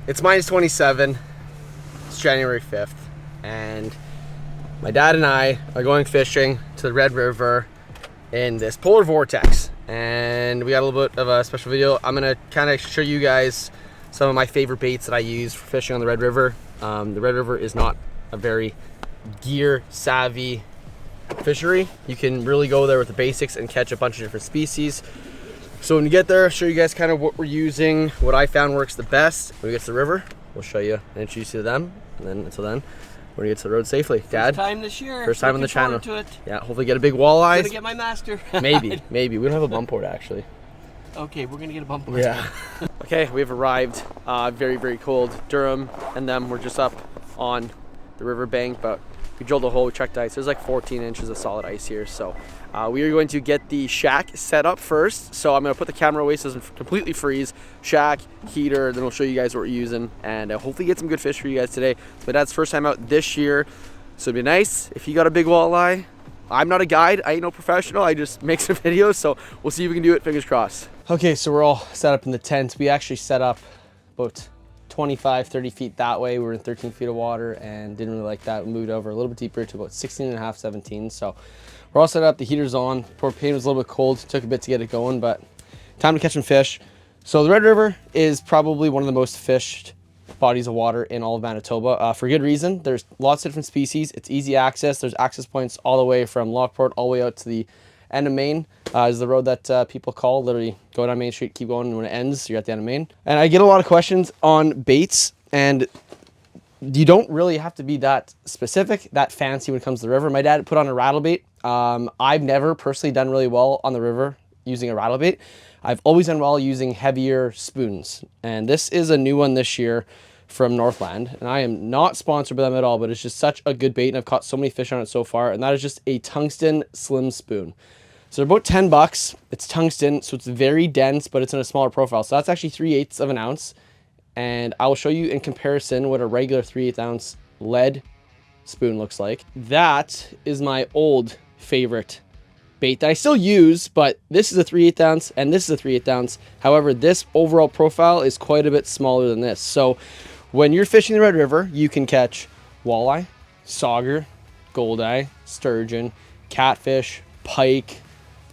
It's minus 27. It's January 5th, and my dad and I are going fishing to the Red River in this polar vortex, and we got a little bit of a special video. I'm gonna kind of show you guys some of my favorite baits that I use for fishing on the Red River. The Red River is not a very gear savvy fishery. You can really go there with the basics and catch a bunch of different species. So when you get there, I'll show you guys kind of what we're using, what I found works the best. When we get to the river, we'll show you and introduce you to them. And then until then, we're gonna get to the road safely. Dad? First time this year. First time on the channel. To it. Yeah, hopefully get a big walleye. Gonna get my master. Maybe. We don't have a bump board actually. Okay, we're gonna get a bump board. Yeah. Okay, we've arrived. Very, very cold. Durham and them were just up on the river bank, but we drilled a hole, we checked ice. There's like 14 inches of solid ice here. So we are going to get the shack set up first. So I'm gonna put the camera away so it doesn't completely freeze. Shack, heater, then we'll show you guys what we're using and hopefully get some good fish for you guys today. It's my dad's first time out this year. So it'd be nice if you got a big walleye. I'm not a guide, I ain't no professional, I just make some videos. So we'll see if we can do it, fingers crossed. Okay, so we're all set up in the tent. We actually set up about 25, 30 feet that way. We were in 13 feet of water and didn't really like that. We moved over a little bit deeper to about 16 and a half, 17. So we're all set up, the heater's on. Propane was a little bit cold, took a bit to get it going, but time to catch some fish. So the Red River is probably one of the most fished bodies of water in all of Manitoba, for good reason. There's lots of different species. It's easy access. There's access points all the way from Lockport all the way out to the end of Main. Is the road that people call. Literally go down Main Street, keep going, and when it ends, you're at the end of Main. And I get a lot of questions on baits, and you don't really have to be that specific, that fancy when it comes to the river. My dad put on a rattle bait. I've never personally done really well on the river using a rattle bait. I've always done well using heavier spoons. And this is a new one this year from Northland. And I am not sponsored by them at all, but it's just such a good bait. And I've caught so many fish on it so far. And that is just a tungsten slim spoon. So they're about 10 bucks. It's tungsten, so it's very dense, but it's in a smaller profile. So that's actually 3/8 of an ounce. And I will show you in comparison what a regular 3/8 ounce lead spoon looks like. That is my old favorite bait that I still use, but this is a 3/8 ounce and this is a 3/8 ounce. However, this overall profile is quite a bit smaller than this. So when you're fishing the Red River, you can catch walleye, sauger, goldeye, sturgeon, catfish, pike,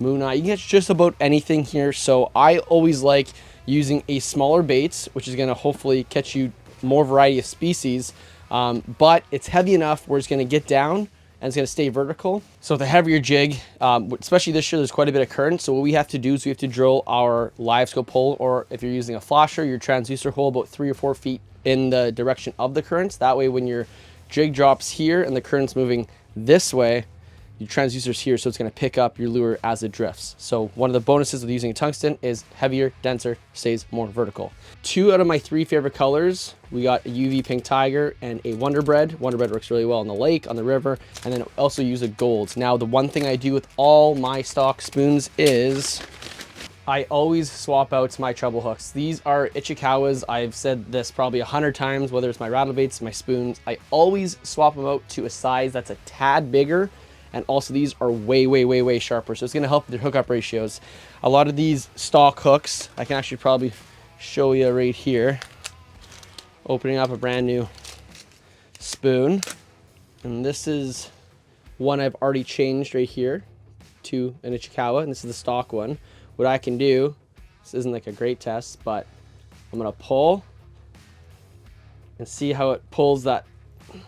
mooneye. You can catch just about anything here. So I always like using a smaller baits, which is going to hopefully catch you more variety of species, but it's heavy enough where it's going to get down and it's going to stay vertical. So with a heavier jig, especially this year, there's quite a bit of current. So what we have to do is we have to drill our live scope hole, or if you're using a flasher, your transducer hole about 3 or 4 feet in the direction of the currents. That way when your jig drops here and the current's moving this way, your transducer's here, so it's going to pick up your lure as it drifts. So one of the bonuses with using tungsten is heavier, denser, stays more vertical. 2 out of my 3 favorite colors, we got a UV pink tiger and a Wonder Bread. Wonder Bread works really well on the lake, on the river, and then also use a gold. Now the one thing I do with all my stock spoons is I always swap out my treble hooks. These are Ichikawas. I've said this probably 100 times, whether it's my rattle baits, my spoons. I always swap them out to a size that's a tad bigger. And also these are way, way, way, way sharper. So it's gonna help with your hookup ratios. A lot of these stock hooks, I can actually probably show you right here. Opening up a brand new spoon. And this is one I've already changed right here to an Ichikawa, and this is the stock one. What I can do, this isn't like a great test, but I'm gonna pull and see how it pulls that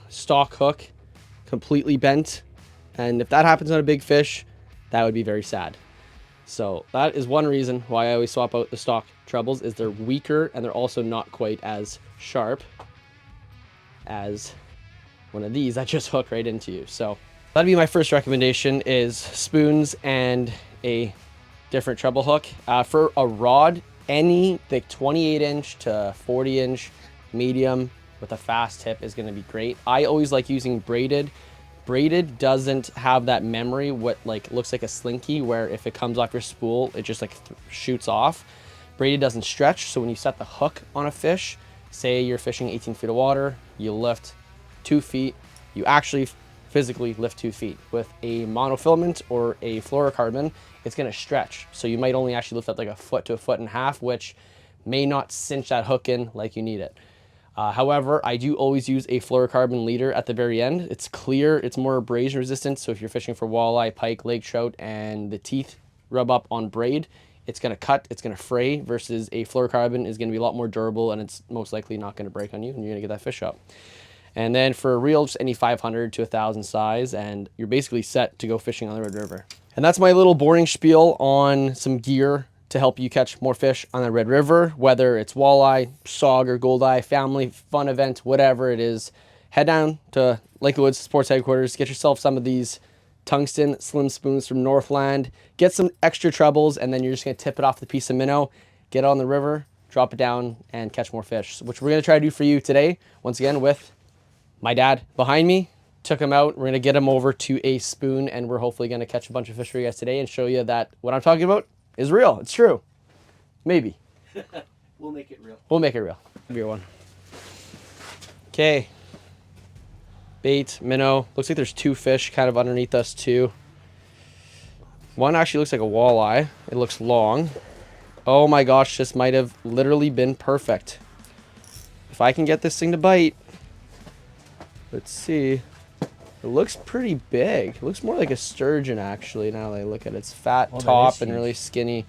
stock hook completely bent. And if that happens on a big fish, that would be very sad. So that is one reason why I always swap out the stock trebles, is they're weaker and they're also not quite as sharp as one of these that just hook right into you. So that'd be my first recommendation, is spoons and a different treble hook. For a rod, any like 28 inch to 40 inch medium with a fast tip is gonna be great. I always like using braided. Braided doesn't have that memory, what like looks like a slinky, where if it comes off your spool, it just like shoots off. Braided doesn't stretch, so when you set the hook on a fish, say you're fishing 18 feet of water, you lift 2 feet, you actually physically lift 2 feet. With a monofilament or a fluorocarbon, it's gonna stretch. So you might only actually lift up like a foot to a foot and a half, which may not cinch that hook in like you need it. However, I do always use a fluorocarbon leader at the very end. It's clear, it's more abrasion resistant, so if you're fishing for walleye, pike, lake trout, and the teeth rub up on braid, it's going to cut, it's going to fray, versus a fluorocarbon is going to be a lot more durable, and it's most likely not going to break on you, and you're going to get that fish up. And then for a reel, just any 500 to 1,000 size, and you're basically set to go fishing on the Red River. And that's my little boring spiel on some gear to help you catch more fish on the Red River, whether it's walleye, sauger, goldeye, family, fun event, whatever it is. Head down to Lake of the Woods Sports Headquarters, get yourself some of these tungsten slim spoons from Northland, get some extra trebles, and then you're just gonna tip it off the piece of minnow, get it on the river, drop it down, and catch more fish, which we're gonna try to do for you today, once again with my dad behind me. Took him out. We're going to get him over to a spoon, and we're hopefully going to catch a bunch of fish for you guys today and show you that what I'm talking about is real. It's true. Maybe. We'll make it real. We'll make it real. Give you one. Okay. Bait, minnow. Looks like there's 2 fish kind of underneath us too. One actually looks like a walleye. It looks long. Oh my gosh, this might have literally been perfect. If I can get this thing to bite. Let's see. It looks pretty big. It looks more like a sturgeon, actually, now that I look at it. It's fat top and really skinny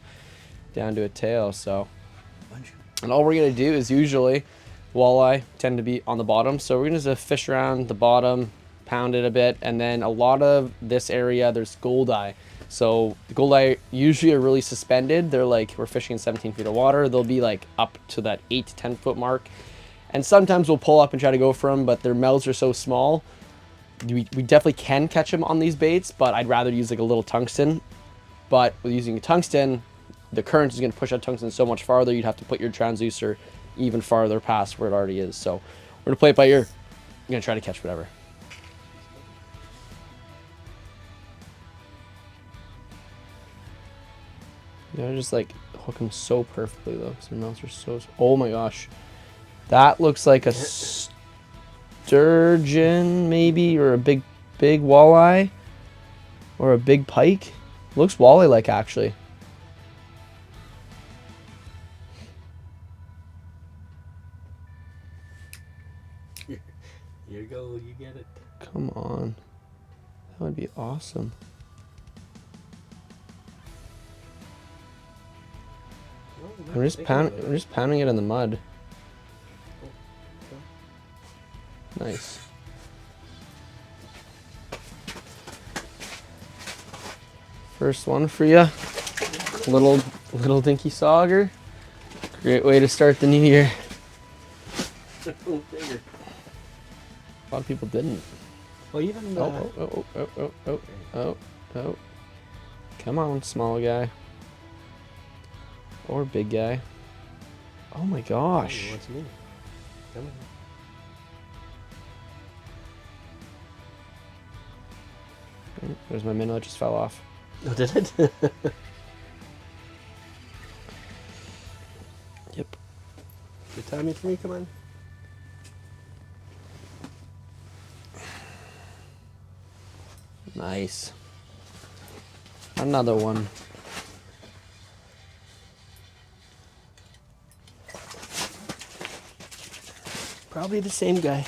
down to a tail. So, and all we're going to do is usually walleye tend to be on the bottom. So we're going to just fish around the bottom, pound it a bit. And then a lot of this area, there's goldeye. So the goldeye usually are really suspended. They're like, we're fishing in 17 feet of water. They'll be like up to that 8 to 10 foot mark. And sometimes we'll pull up and try to go for them, but their mouths are so small. We definitely can catch them on these baits, but I'd rather use like a little tungsten. But with using a tungsten, the current is going to push that tungsten so much farther, you'd have to put your transducer even farther past where it already is. So we're going to play it by ear. I'm going to try to catch whatever. You gotta just like hook them so perfectly though, because their mouths are so... Oh my gosh. That looks like a sturgeon, maybe, or a big walleye, or a big pike. Looks walleye-like, actually. Here you go, you get it. Come on. That would be awesome. We're just pounding it in the mud. Nice. First one for you. Little dinky sauger. Great way to start the new year. A lot of people didn't. Well, even Oh. Come on, small guy. Or big guy. Oh my gosh. What's me? Come on. There's my minnow, it just fell off. Oh, did it? Yep. Good timing for me, come on. Nice. Another one. Probably the same guy.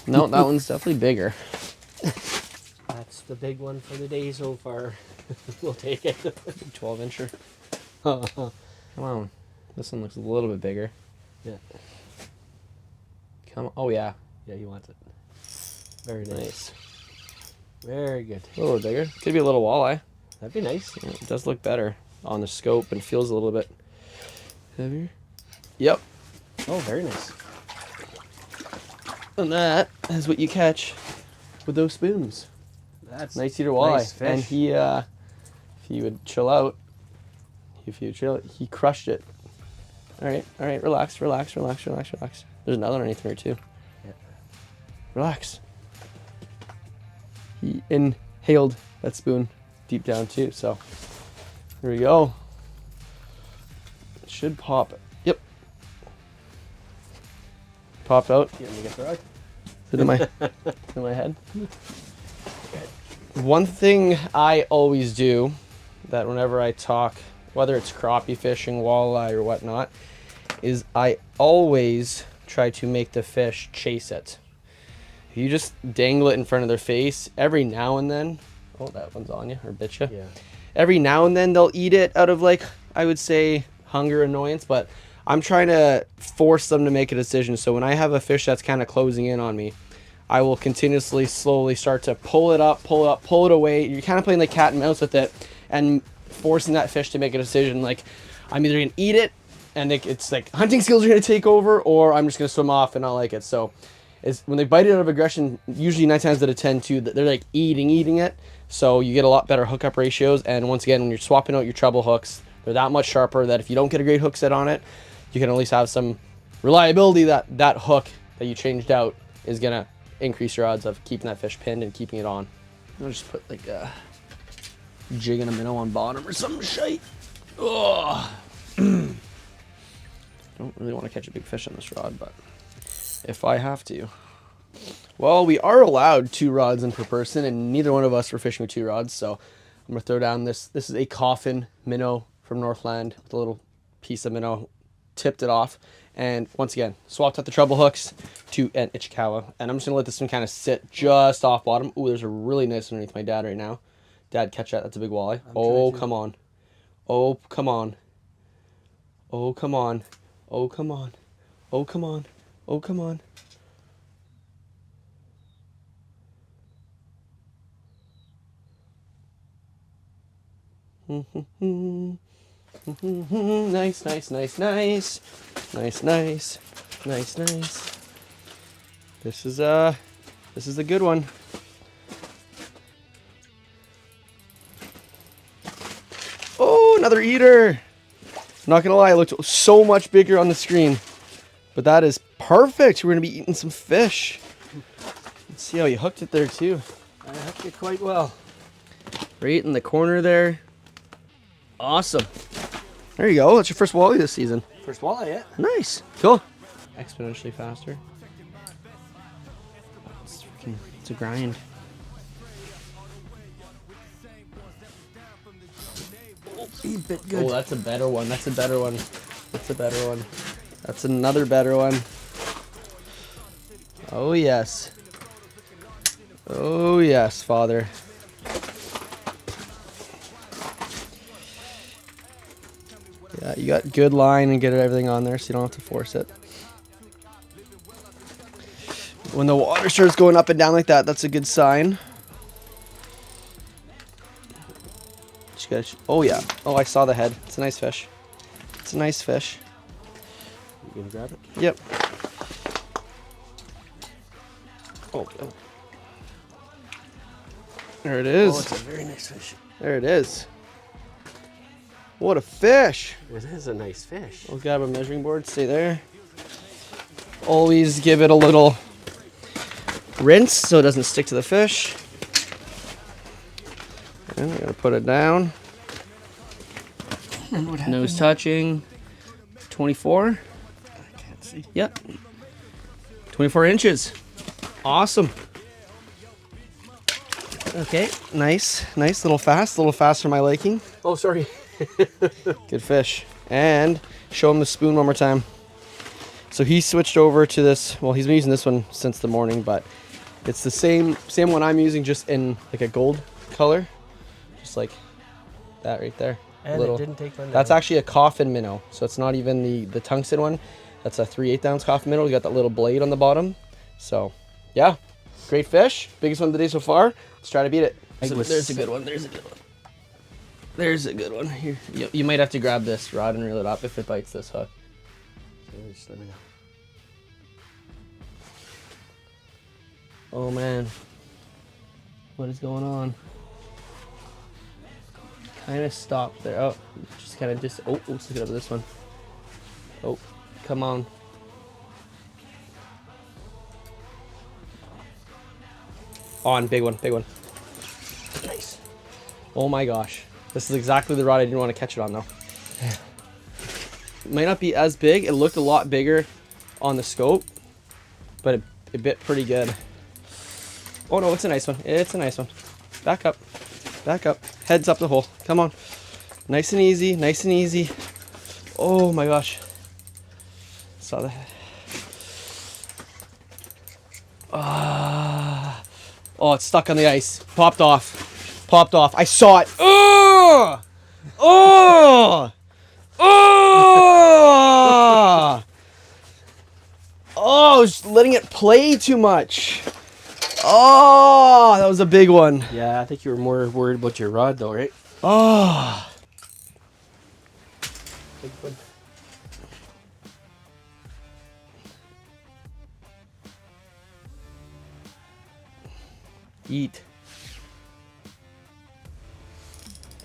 No, that one's definitely bigger. That's the big one for the day so far. We'll take it. 12-incher. Come on. This one looks a little bit bigger. Yeah. Come on. Oh, yeah. Yeah, he wants it. Very Nice. nice. Very good. A little bigger. Could be a little walleye. That'd be nice. Yeah, it does look better on the scope and feels a little bit heavier. Yep. Oh, very nice. And that is what you catch with those spoons. That's Nice eater walleye. nice fish. And he, if he would chill out, he crushed it. All right, relax. There's another one underneath here too. Yeah. Relax. He inhaled that spoon deep down too, so here we go. It should pop. Yep. Popped out. You want me to get the rod? Is it in my head? One thing I always do, that whenever I talk, whether it's crappie fishing, walleye, or whatnot, is I always try to make the fish chase it. If you just dangle it in front of their face every now and then, oh, that one's on you or bit you. Yeah. Every now and then they'll eat it out of, like, I would say hunger, annoyance, but I'm trying to force them to make a decision. So when I have a fish that's kind of closing in on me, I will continuously, slowly start to pull it up, pull it away. You're kind of playing like cat and mouse with it and forcing that fish to make a decision. Like, I'm either going to eat it and it's like hunting skills are going to take over, or I'm just going to swim off and not like it. So when they bite it out of aggression, usually 9 times out of 10 too, they're like eating it. So you get a lot better hookup ratios. And once again, when you're swapping out your treble hooks, they're that much sharper that if you don't get a great hook set on it, you can at least have some reliability that that hook that you changed out is going to increase your odds of keeping that fish pinned and keeping it on. I'll just put like a jig and a minnow on bottom or some shite. Ugh. Don't really want to catch a big fish on this rod, but if I have to. Well, we are allowed 2 rods in per person, and neither one of us were fishing with 2 rods, so I'm going to throw down this. This is a coffin minnow from Northland with a little piece of minnow, tipped it off. And once again, swapped out the treble hooks to an Ichikawa. And I'm just going to let this one kind of sit just off bottom. Ooh, there's a really nice one underneath my dad right now. Dad, catch that. That's a big walleye. Oh, come on. Oh, come on. Oh, come on. Oh, come on. Oh, come on. Oh, come on. Nice, nice, nice, nice. Nice, nice. Nice, nice. This is a good one. Oh, another eater. Not gonna lie, it looked so much bigger on the screen. But that is perfect. We're gonna be eating some fish. Let's see how you hooked it there too. I hooked it quite well. Right in the corner there. Awesome. There you go. That's your first walleye this season. First walleye, yeah. Nice. Cool. Exponentially faster. It's a grind. Oh, he bit good. Oh, that's a better one. That's a better one. That's a better one. That's another better one. Oh, yes. Oh, yes, Father. Yeah, you got good line and get everything on there so you don't have to force it. When the water starts going up and down like that, that's a good sign. Just gotta, oh yeah. Oh, I saw the head. It's a nice fish. It's a nice fish. You gonna grab it? Yep. Oh. There it is. Oh, it's a very nice fish. There it is. What a fish. It is a nice fish. I'll grab a measuring board. Stay there. Always give it a little rinse so it doesn't stick to the fish. And we're going to put it down. And what happened? Nose touching. 24. I can't see. Yep. 24 inches. Awesome. Okay. Nice. Nice. Little fast. A little fast for my liking. Oh, sorry. Good fish. And show him the spoon one more time. So he switched over to this. Well, he's been using this one since the morning, but it's the same one I'm using, just in like a gold color. Just like that right there. And little. it didn't take one down. That's actually a coffin minnow. So it's not even the tungsten one. That's a 3/8 ounce coffin minnow. You got that little blade on the bottom. So yeah, great fish. Biggest one of the day so far. Let's try to beat it. So there's a good one. There's a good one. There's a good one. Here, you might have to grab this rod and reel it up if it bites this hook. So just let me know. Oh man, what is going on? Kind of stopped there. Oh, just kind of oh, let's look it up this one. Oh, come on. On, big one, big one. Nice. Oh my gosh. This is exactly the rod I didn't want to catch it on though. It might not be as big. It looked a lot bigger on the scope, but it bit pretty good. Oh no, it's a nice one. It's a nice one. Back up. Back up. Heads up the hole. Come on. Nice and easy. Nice and easy. Oh my gosh. Saw the head. Oh, it's stuck on the ice. Popped off. Popped off. I saw it. Oh! Oh! Oh! Oh, I was letting it play too much. Oh, that was a big one. Yeah, I think you were more worried about your rod though, right? Oh. Big one. Eat.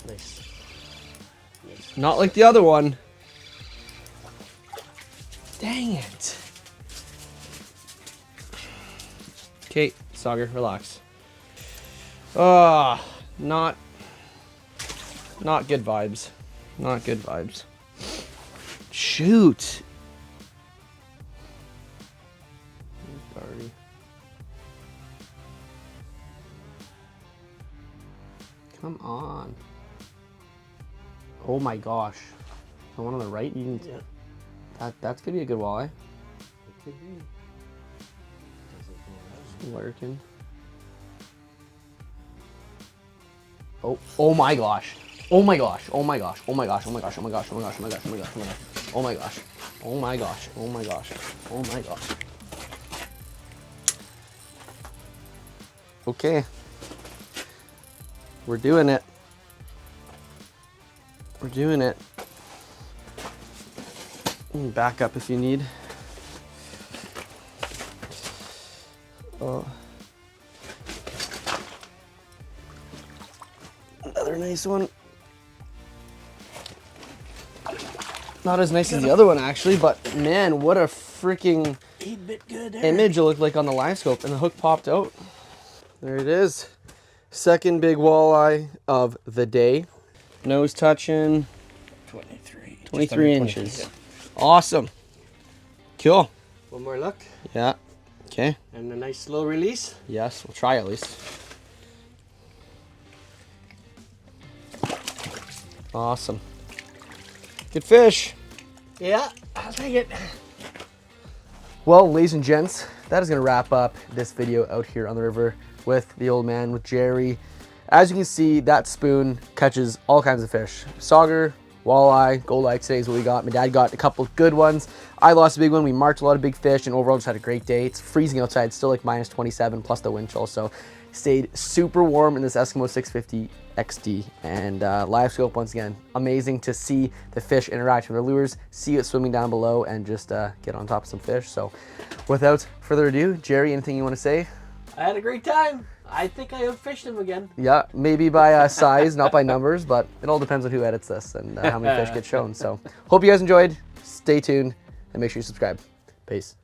Nice. Nice. Not like the other one. Dang it. Okay, Sauger, relax. Not good vibes. Not good vibes. Shoot. Sorry. Come on. Oh my gosh. The one on the right, you can. Yeah. That's gonna be a good walleye. It could be. Lurking. Oh my gosh. Oh my gosh. Oh my gosh. Oh my gosh. Oh my gosh. Oh my gosh. Oh my gosh. Oh my gosh. Oh my gosh. Oh my gosh. Oh my gosh. Oh my gosh. Oh my gosh. Okay. We're doing it. We're doing it. Back up if you need. Oh. Another nice one. Not as nice as the other one actually, but man, what a freaking 8-bit good there. image it looked like on the live scope, and the hook popped out. There it is. Second big walleye of the day. Nose touching. 23 inches. Yeah. Awesome. Cool. One more look. Yeah. Okay. And a nice slow release. Yes, we'll try at least. Awesome. Good fish. Yeah, I'll take it. Well, ladies and gents, that is going to wrap up this video out here on the river with the old man, with Jerry. As you can see, that spoon catches all kinds of fish. Sauger, walleye, goldeye today is what we got. My dad got a couple good ones. I lost a big one. We marked a lot of big fish and overall just had a great day. It's freezing outside, still like minus 27 plus the wind chill. So stayed super warm in this Eskimo 650 XD. And live scope, once again, amazing to see the fish interact with their lures, see it swimming down below, and just get on top of some fish. So without further ado, Jerry, anything you want to say? I had a great time. I think I outfished him again. Yeah, maybe by size, not by numbers, but it all depends on who edits this and how many fish get shown. So hope you guys enjoyed. Stay tuned and make sure you subscribe. Peace.